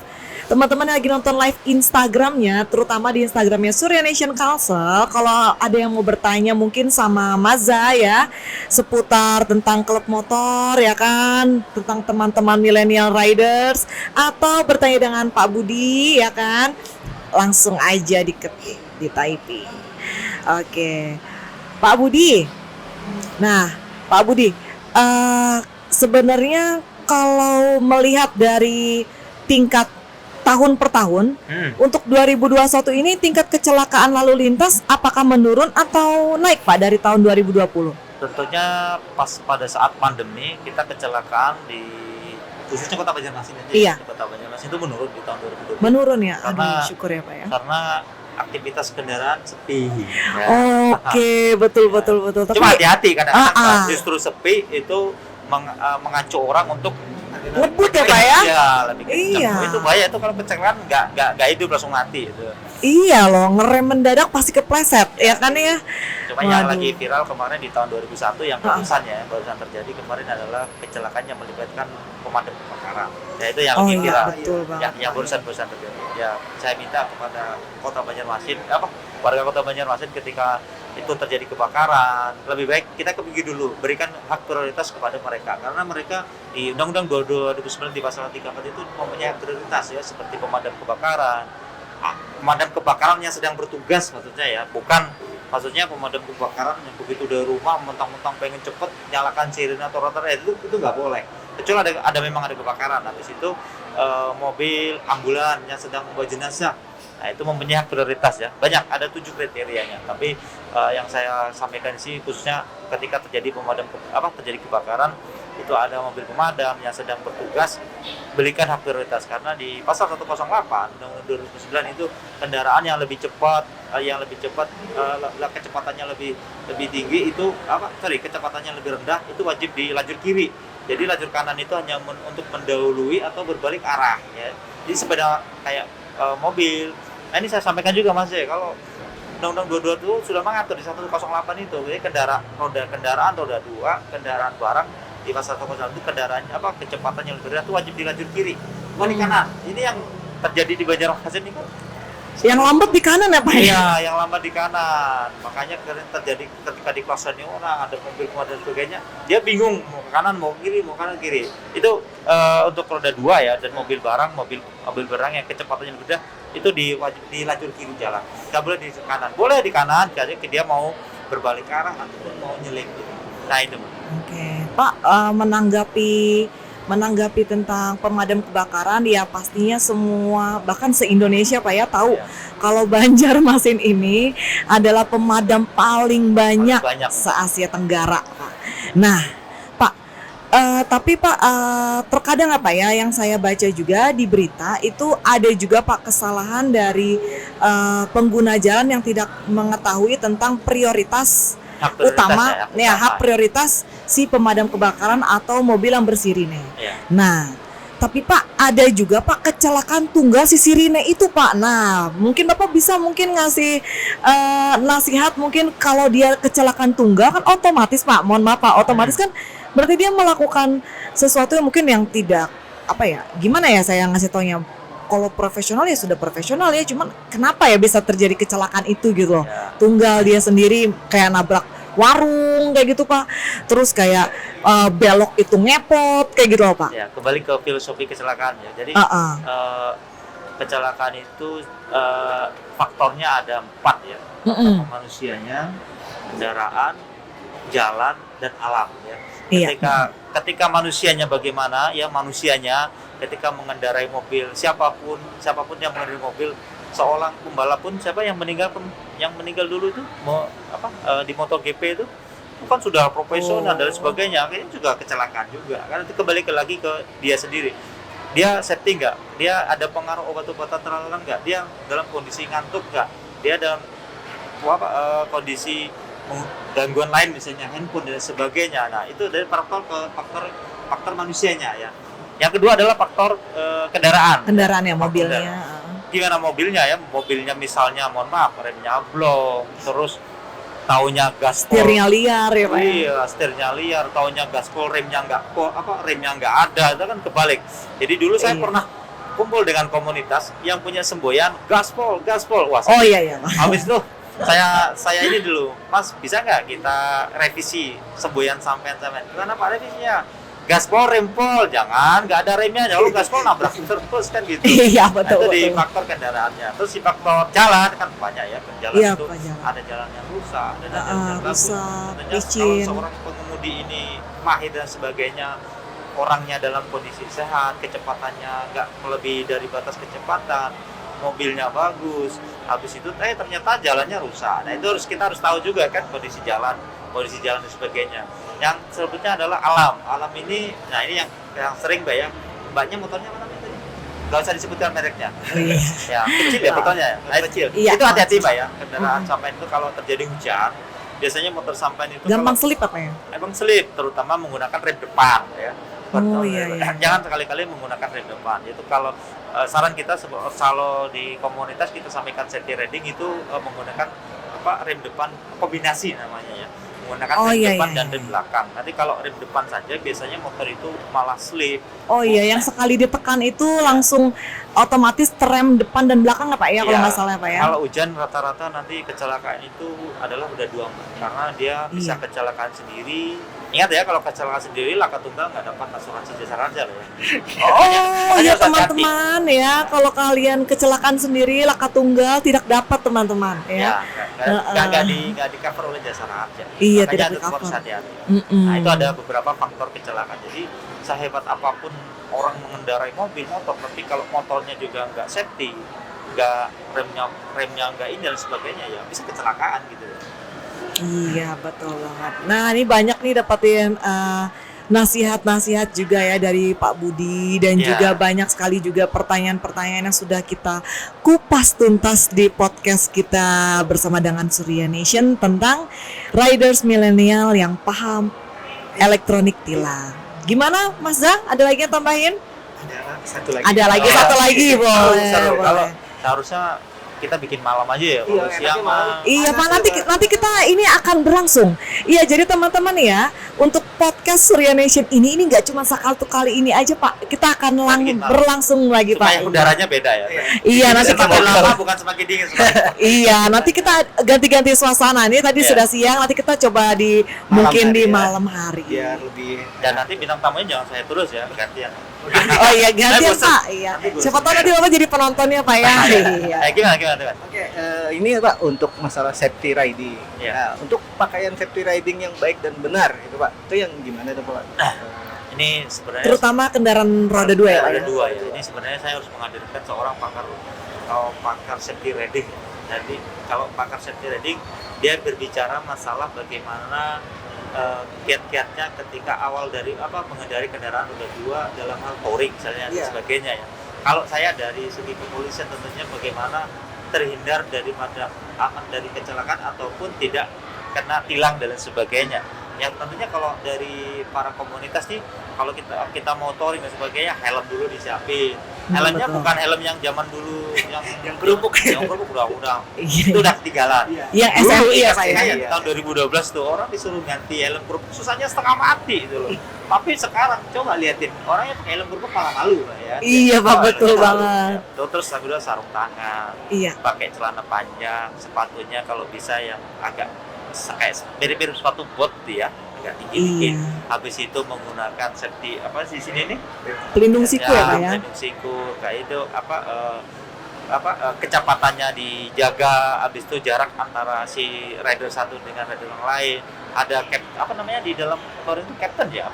teman-teman yang lagi nonton live Instagramnya, terutama di Instagramnya Surya Nation Kalsel, kalau ada yang mau bertanya mungkin sama Maza ya, seputar tentang klub motor ya kan, tentang teman-teman millennial riders, atau bertanya dengan Pak Budi ya kan, langsung aja diketik di typing. Oke, Pak Budi. Nah, Pak Budi, sebenarnya kalau melihat dari tingkat tahun per tahun, untuk 2021 ini tingkat kecelakaan lalu lintas apakah menurun atau naik Pak dari tahun 2020? Tentunya pas pada saat pandemi kita kecelakaan di khususnya Kota Banjarmasin aja. Iya. Di Kota Banjarmasin itu menurun di tahun 2020. Menurun ya? Karena- Aduh, syukur ya Pak ya. Karena aktivitas kendaraan sepi. Ya. Oke, betul. Tapi Cuma hati-hati kadang-kadang Ah. justru sepi itu mengacu orang untuk ngebut ya Pak ya? Iya, lebih kenceng. Iya. Itu bahaya itu kalau kecelakaan nggak hidup langsung mati itu. Iya loh, ngerem mendadak pasti kepleset ya kan ya? Cuma yang Waduh. lagi viral kemarin di tahun 2001 yang barusan terjadi kemarin adalah kecelakaan yang melibatkan pemadam kebakaran. Ya itu yang Oh lagi iya, viral. betul banget. Yang barusan terjadi. Ya, saya minta kepada Kota Banjarmasin, warga Kota Banjarmasin ketika itu terjadi kebakaran, lebih baik kita ke pinggir dulu, berikan hak prioritas kepada mereka karena mereka di Undang-Undang 2009 di pasal 34 itu mempunyai hak prioritas ya, seperti pemadam kebakaran. Pemadam kebakaran yang sedang bertugas maksudnya ya, bukan maksudnya pemadam kebakaran yang begitu dari rumah mentang-mentang pengen cepet nyalakan sirine atau rotor, itu nggak boleh. Kecuali memang ada kebakaran, habis itu mobil ambulan yang sedang membawa jenazah, nah itu mempunyai hak prioritas ya. Banyak, ada 7 kriterianya. Tapi yang saya sampaikan sih khususnya ketika terjadi terjadi kebakaran, itu ada mobil pemadam yang sedang bertugas, belikan hak prioritas karena di pasal 108 Undang-Undang 2009 itu kendaraan yang lebih cepat, kecepatannya lebih tinggi itu kecepatannya lebih rendah itu wajib di lajur kiri. Jadi lajur kanan itu hanya untuk mendahului atau berbalik arah ya. Jadi sepeda kayak mobil. Nah ini saya sampaikan juga Mas ya, kalau Undang-Undang 22 itu sudah mengatur di 108 itu, jadi kendaraan roda 2, kendaraan barang di pasal 108 itu kendaraannya kecepatannya lebih rendah itu wajib di lajur kiri, bukan di kanan. Ini yang terjadi di Banjarmasin ini kan. Yang lambat di kanan ya Pak? Iya, yang lambat di kanan. Makanya terjadi ketika di kawasan ini ada mobil dan sebagainya, dia bingung mau ke kanan mau kiri, mau kanan kiri. Itu untuk roda 2 ya, dan mobil barang yang kecepatannya lebih rendah itu wajib di lajur kiri jalan. Nggak boleh di kanan. Boleh di kanan, jadi dia mau berbalik arah ataupun mau nyelip gitu. Nah itu. Oke, Pak, menanggapi tentang pemadam kebakaran ya pastinya semua bahkan se-Indonesia Pak ya tahu kalau Banjarmasin ini adalah pemadam paling banyak se-Asia Tenggara Pak. Nah Pak, tapi Pak terkadang yang saya baca juga di berita itu ada juga Pak kesalahan dari pengguna jalan yang tidak mengetahui tentang prioritas utama hak prioritas si pemadam kebakaran atau mobil yang bersirine. Nah, tapi Pak ada juga Pak kecelakaan tunggal si sirine itu Pak. Nah, mungkin Bapak bisa ngasih nasihat mungkin kalau dia kecelakaan tunggal kan otomatis Pak, mohon maaf Pak, otomatis kan berarti dia melakukan sesuatu yang mungkin yang tidak gimana ya saya ngasih taunya. Kalau profesional ya sudah profesional ya, cuman kenapa ya bisa terjadi kecelakaan itu gitu loh. Tunggal dia sendiri kayak nabrak warung kayak gitu Pak. Terus kayak belok itu ngepot kayak gitu loh Pak. Ya, kembali ke filosofi kecelakaan ya. Jadi kecelakaan itu faktornya ada 4 ya. Manusianya, kendaraan, jalan dan alam ya. Ketika manusianya bagaimana ya, ketika mengendarai mobil, siapapun yang mengendarai mobil, seorang pembalap pun yang meninggal dulu itu di MotoGP itu kan sudah profesional dan sebagainya, akhirnya juga kecelakaan juga karena itu kembali lagi ke dia sendiri. Dia safety nggak? Dia ada pengaruh obat-obatan terlalu nggak? Dia dalam kondisi ngantuk nggak? Dia dalam kondisi gangguan lain misalnya handphone dan sebagainya. Nah itu dari faktor manusianya ya. Yang kedua adalah faktor kendaraan ya, mobilnya. Gimana mobilnya ya? Mobilnya misalnya mohon maaf remnya blong, terus taunya gaspol, setirnya liar ya Pak. Iya, setirnya liar, taunya gaspol, remnya nggak ada, itu kan kebalik. Jadi dulu saya pernah kumpul dengan komunitas yang punya semboyan gaspol. Wah, iya. Habis itu saya ini dulu, Mas bisa nggak kita revisi semboyan sampean? Gimana Pak revisinya? Gaspol, rempol, jangan nggak ada remnya, kalau gaspol nabrak terus kan gitu. Iya betul. Itu di faktor kendaraannya. Terus di faktor jalan kan banyak ya, jalan itu ada jalan yang rusak, ada jalan yang bagus. Kalau seorang pengemudi ini mahir dan sebagainya, orangnya dalam kondisi sehat, kecepatannya nggak melebihi dari batas kecepatan, mobilnya bagus, habis itu ternyata jalannya rusak. Nah itu kita harus tahu juga kan kondisi jalan dan sebagainya. Yang sebetulnya adalah alam ini. Nah ini yang sering mbaknya motornya mana tadi? Gak usah disebutkan mereknya. Ya kecil ya motornya. Nah kecil. Itu hati-hati Mbak ya, kendaraan sampean itu kalau terjadi hujan, biasanya motor sampean itu gampang selip apa ya? Emang selip, terutama menggunakan rem depan ya. Iya. Jangan sekali-kali menggunakan rem depan. Itu kalau saran kita kalau di komunitas kita sampaikan safety riding itu menggunakan rem depan kombinasi namanya ya. Menggunakan rem depan dan rem belakang. Nanti kalau rem depan saja biasanya motor itu malah slip. Yang sekali ditekan itu langsung otomatis rem depan dan belakang Pak ya kalau nggak salah Pak ya. Kalau hujan rata-rata nanti kecelakaan itu adalah udah 2 karena dia bisa kecelakaan sendiri. Ingat ya kalau kecelakaan sendiri laka tunggal nggak dapat asuransi jasa raja loh ya. Teman-teman ya, kalau kalian kecelakaan sendiri laka tunggal tidak dapat teman-teman ya. Nggak di cover oleh jasa raja. Iya, makanya tidak ada di cover. Hati-hati. Nah itu ada beberapa faktor kecelakaan. Jadi sehebat apapun orang mengendarai mobil motor, tapi kalau motornya juga nggak safety, nggak remnya nggak ini dan sebagainya ya bisa kecelakaan gitu. Iya betul banget. Nah ini banyak nih dapatin nasihat-nasihat juga ya dari Pak Budi dan Ya. juga banyak sekali juga pertanyaan-pertanyaan yang sudah kita kupas tuntas di podcast kita bersama dengan Surya Nation tentang riders milenial yang paham elektronik tilang. Gimana Mas Zah? Ada lagi yang tambahin? Ada lagi satu lagi boleh. Seru. Kalau boleh. seharusnya kita bikin malam aja ya, kalau siang mah. Iya Pak, nanti kita ini akan berlangsung. Iya, jadi teman-teman ya, untuk podcast Surya Nation ini nggak cuma sekali kali ini aja Pak. Kita akan berlangsung lagi Supaya Pak. udaranya beda ya. Iya, nanti kita semakin lama bukan semakin dingin. Iya, nanti kita ganti-ganti suasana. Ini tadi Iya. sudah siang, nanti kita coba di mungkin hari di ya. malam hari. Biar lebih Dan nanti bintang tamunya jangan saya terus ya, gantian. Oh iya, gantian bosan. Pak. Iya. Siapa tahu nanti Bapak jadi penontonnya Pak ya. Iya. Gimana? Oke, ini Pak untuk masalah safety riding. Iya. Nah, untuk pakaian safety riding yang baik dan benar itu Pak, itu yang gimana tuh Pak? Ini sebenarnya Terutama kendaraan roda 2 ya Pak. ada ya? dua ya. Ini sebenarnya saya harus menghadirkan seorang pakar safety riding. Jadi kalau pakar safety riding dia berbicara masalah bagaimana kiat-kiatnya ketika awal dari mengendari kendaraan roda 2 dalam hal touring misalnya dan Iya. sebagainya ya. Kalau saya dari segi kepolisian tentunya bagaimana terhindar daripada aman dari kecelakaan ataupun tidak kena tilang dan lain sebagainya. Yang tentunya kalau dari para komunitas nih, kalau kita mau touring dan sebagainya, helm dulu disiapin. Helmnya betul. bukan helm yang zaman dulu yang kerupuk. yang kerupuk udah Iya. itu udah ketinggalan. Yang Dulu SMI ya iya, Pak ya. iya, tahun 2012 tuh orang disuruh ganti helm kerupuk susahnya setengah mati gitu loh. Tapi sekarang coba liatin orangnya pakai helm kerupuk malah malu Pak ya. Iya, Pak, Oh, betul malu. banget. Tuh, terus udah sarung tangan, Iya. pakai celana panjang, sepatunya kalau bisa yang agak kayak mirip-mirip sepatu bot tuh ya, agak tinggi dikit. Iya. Habis itu menggunakan safety di sini nih? Pelindung siku ya Pak ya. Pelindung siku kayak itu kecepatannya dijaga, habis itu jarak antara si rider satu dengan rider yang lain. Ada di dalam touring itu captain ya,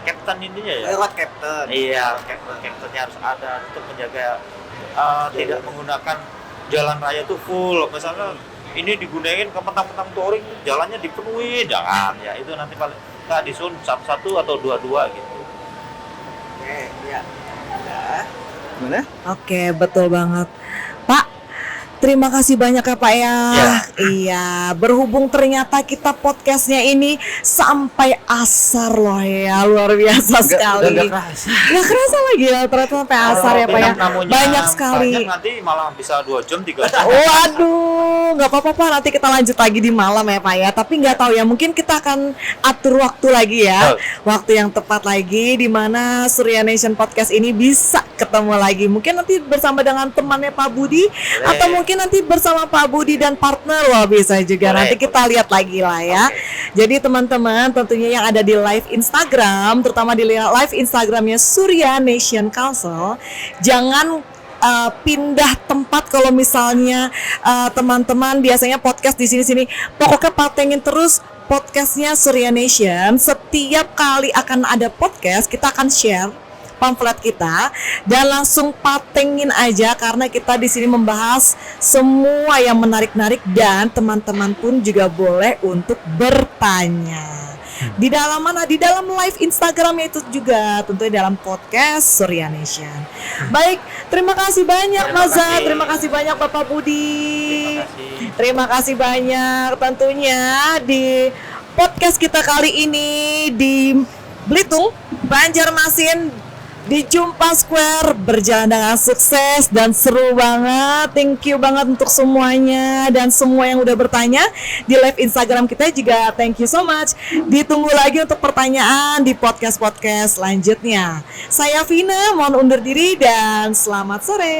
captain intinya ya. Lewat captain. Iya, captainnya harus ada untuk menjaga tidak menggunakan jalan raya itu full. Misalnya ini digunain ke mentang-mentang touring, jalannya dipenuhi, jangan ya. Itu nanti paling nggak disun satu-satu atau dua-dua gitu. Oke, iya. Udah. Gimana? Oke, betul banget. Pak, terima kasih banyak ya Pak ya. Ya. Iya, berhubung ternyata kita podcastnya ini sampai asar loh ya, luar biasa sekali. Udah nggak kerasa. Nggak kerasa lagi ya, ternyata sampai asar ya Pak ya. Bintang tamunya Banyak sekali. banyak, nanti malah bisa 2 jam 3 jam. Waduh, nggak apa-apa Pak, nanti kita lanjut lagi di malam ya Pak ya. Tapi nggak tahu ya, mungkin kita akan atur waktu lagi ya. Waktu yang tepat lagi di mana Surya Nation Podcast ini bisa ketemu lagi. Mungkin nanti bersama dengan temannya Pak Budi atau mungkin nanti bersama Pak Budi dan partner. Wah, bisa juga. Boleh, Nanti kita lihat lagi lah ya. Jadi teman-teman tentunya yang ada di live Instagram, terutama di live Instagramnya Surya Nation Council, jangan pindah tempat kalau misalnya teman-teman biasanya podcast di sini-sini. Pokoknya patengin terus podcastnya Surya Nation. Setiap kali akan ada podcast, kita akan share pamflet kita dan langsung patengin aja karena kita di sini membahas semua yang menarik-narik dan teman-teman pun juga boleh untuk bertanya. Di dalam mana? Di dalam live Instagramnya itu juga tentunya dalam podcast Surya Nation. Baik, terima kasih banyak Terima Mas Zah, kasih. terima kasih banyak Bapak Budi. Terima kasih. Terima kasih banyak tentunya di podcast kita kali ini di Belitung, Banjarmasin, di Jumpa Square berjalan dengan sukses dan seru banget. Thank you banget untuk semuanya dan semua yang udah bertanya di live Instagram kita juga. Thank you so much. Ditunggu lagi untuk pertanyaan di podcast-podcast selanjutnya. Saya Vina, mohon undur diri dan selamat sore.